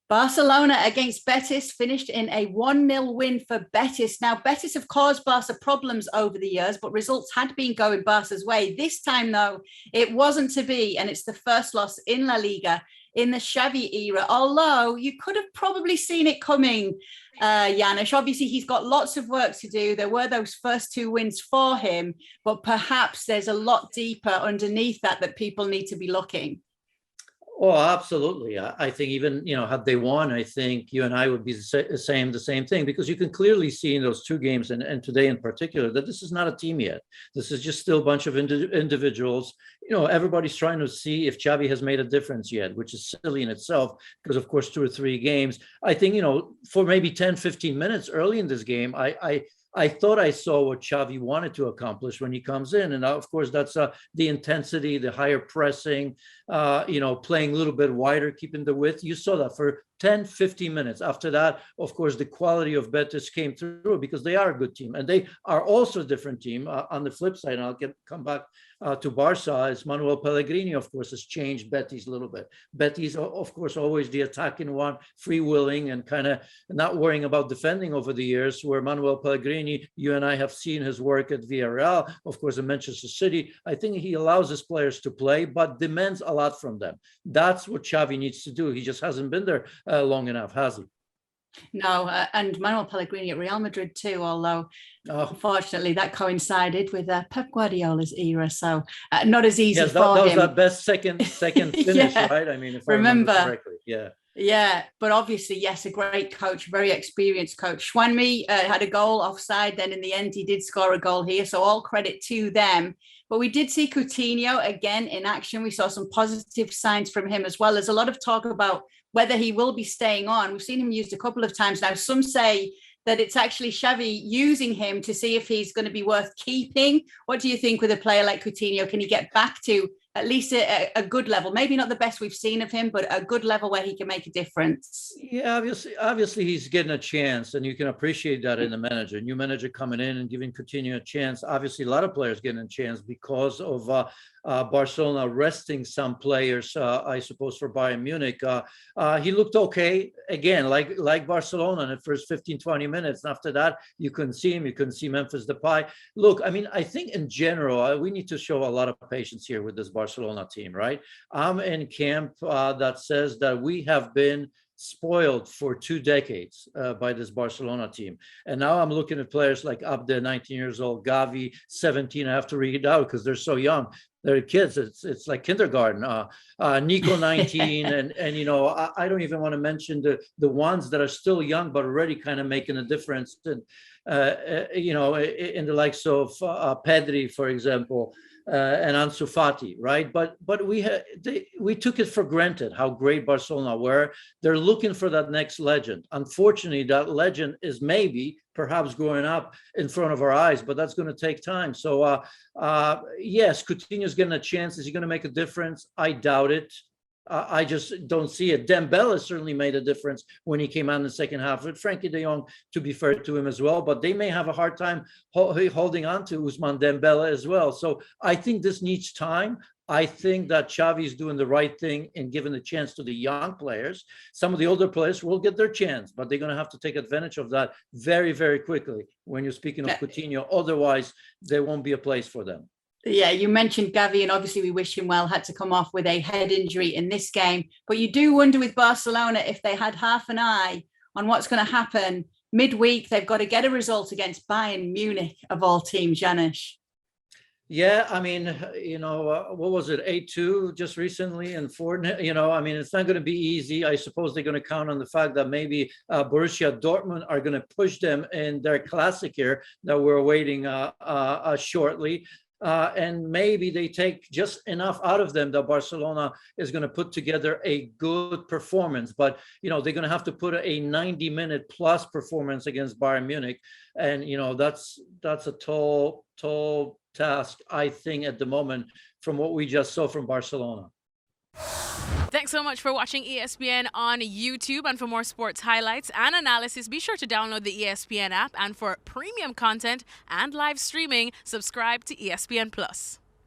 Barcelona against Betis finished in a 1-0 win for Betis. Now, Betis have caused Barca problems over the years, but results had been going Barca's way. This time, though, it wasn't to be, and it's the first loss in La Liga in the Xavi era, although you could have probably seen it coming, Janusz. Obviously, he's got lots of work to do. There were those first two wins for him, but perhaps there's a lot deeper underneath that people need to be looking. Oh, absolutely. I think even, had they won, I think you and I would be saying the same thing, because you can clearly see in those two games and today in particular that this is not a team yet. This is just still a bunch of individuals. Everybody's trying to see if Xavi has made a difference yet, which is silly in itself because, of course, 2 or 3 games. I think, for maybe 10, 15 minutes early in this game, I thought I saw what Xavi wanted to accomplish when he comes in. And of course, that's the intensity, the higher pressing, playing a little bit wider, keeping the width. You saw that for 10, 15 minutes. After that, of course, the quality of Betis came through because they are a good team. And they are also a different team. On the flip side, and I'll come back to Barca, as Manuel Pellegrini, of course, has changed Betis a little bit. Betis, of course, always the attacking one, free-willing and kind of not worrying about defending over the years, where Manuel Pellegrini, you and I have seen his work at Villarreal, of course, in Manchester City. I think he allows his players to play, but demands a lot from them. That's what Xavi needs to do. He just hasn't been there long enough, has he? No, and Manuel Pellegrini at Real Madrid too, although unfortunately that coincided with Pep Guardiola's era, so not as easy for him. That was that best second finish, yeah. right? I mean, if remember I remember correctly, yeah. Yeah, but obviously, yes, a great coach, very experienced coach. Schwanmi had a goal offside, then in the end he did score a goal here, so all credit to them. But we did see Coutinho again in action. We saw some positive signs from him as well. There's a lot of talk about whether he will be staying on. We've seen him used a couple of times now. Some say that it's actually Xavi using him to see if he's going to be worth keeping. What do you think with a player like Coutinho? Can he get back to at least a good level? Maybe not the best we've seen of him, but a good level where he can make a difference. Yeah, obviously he's getting a chance, and you can appreciate that in a manager. New manager coming in and giving Coutinho a chance. Obviously, a lot of players getting a chance because of Barcelona resting some players, I suppose, for Bayern Munich. He looked okay, again, like Barcelona in the first 15, 20 minutes. And after that, you couldn't see him. You couldn't see Memphis Depay. Look, I mean, I think in general, we need to show a lot of patience here with this Barcelona team, right? I'm in camp that says that we have been spoiled for 2 decades by this Barcelona team. And now I'm looking at players like Abde, 19 years old, Gavi, 17. I have to read it out because they're so young. They're kids. It's like kindergarten. Nico, 19, and I don't even want to mention the ones that are still young but already kind of making a difference. And in the likes of Pedri, for example, and Ansu Fati, right? But we took it for granted how great Barcelona were. They're looking for that next legend. Unfortunately, that legend is perhaps growing up in front of our eyes, but that's going to take time. So yes, Coutinho's getting a chance. Is he going to make a difference? I doubt it. I just don't see it. Dembele certainly made a difference when he came out in the second half. With Frankie de Jong, to be fair to him as well, but they may have a hard time holding on to Ousmane Dembele as well. So I think this needs time. I think that Xavi is doing the right thing in giving the chance to the young players. Some of the older players will get their chance, but they're going to have to take advantage of that very, very quickly when you're speaking of Coutinho. Otherwise, there won't be a place for them. Yeah, you mentioned Gavi, and obviously we wish him well, had to come off with a head injury in this game. But you do wonder with Barcelona if they had half an eye on what's going to happen midweek. They've got to get a result against Bayern Munich, of all teams, Janusz. Yeah, I mean, what was it, 8-2 just recently and 4-0? I mean, it's not going to be easy. I suppose they're going to count on the fact that maybe Borussia Dortmund are going to push them in their classic here that we're awaiting shortly. And maybe they take just enough out of them that Barcelona is going to put together a good performance. But, they're going to have to put a 90-minute plus performance against Bayern Munich. And, that's a tall task, I think, at the moment, from what we just saw from Barcelona. Thanks so much for watching ESPN on YouTube. And for more sports highlights and analysis, be sure to download the ESPN app. And for premium content and live streaming, subscribe to ESPN Plus.